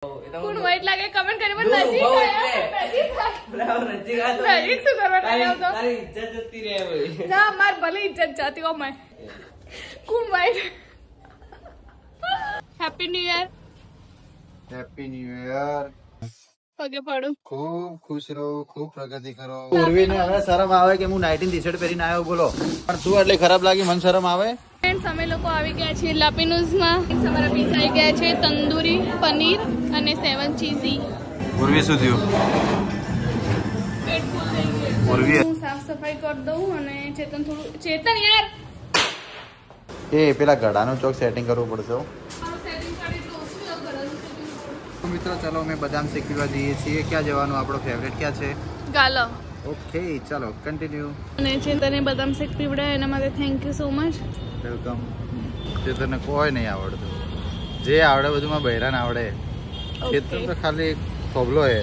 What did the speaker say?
કોણ વાઈટ લાગે કમેન્ટ કરી પણ નજીક નજીક શું કરવા તારી ઇજ્જત જતી રહે ભાઈ ના માર ભલે ઇજ્જત જાતી હો મેં કોણ white happy new year happy new year પગે પાડું ખૂબ ખુશ રહો ખૂબ પ્રગતિ કરો ઉર્વીને હવે શરમ આવે કે હું 19 ટી-શર્ટ પહેરીને આવ્યો બોલો પણ તું એટલે ખરાબ લાગી મને શરમ આવે ફ્રેન્ડ્સ અમે લોકો આવી ગયા છીએ લાપીનોઝમાં અમારા પીઝા આવી ગયા છે તંદૂરી પનીર અને 7 ચીઝી ઉર્વી શું થયું પેટ ફૂલ થઈ ગયું ઉર્વી હું સાફ સફાઈ કરી દઉં અને ચેતન થોડું ચેતન યાર એ પેલા ગળાનું ચોક સેટિંગ કરવું પડશે મિત્રો ચલો અમે બદામ શેક પીવા જઈએ છીએ ક્યાં જવાનું આપણો ફેવરેટ ક્યાં છે ગાલો ઓકે ચલો કન્ટિન્યુ અને ચેતને બદામ શેક પીવડાય એના માટે thank you so much welcome જે તને કોઈ નહીં આવડતું જે આવડે બધું માં બહેરાન આવડે ખેતર તો ખાલી થોબલો હે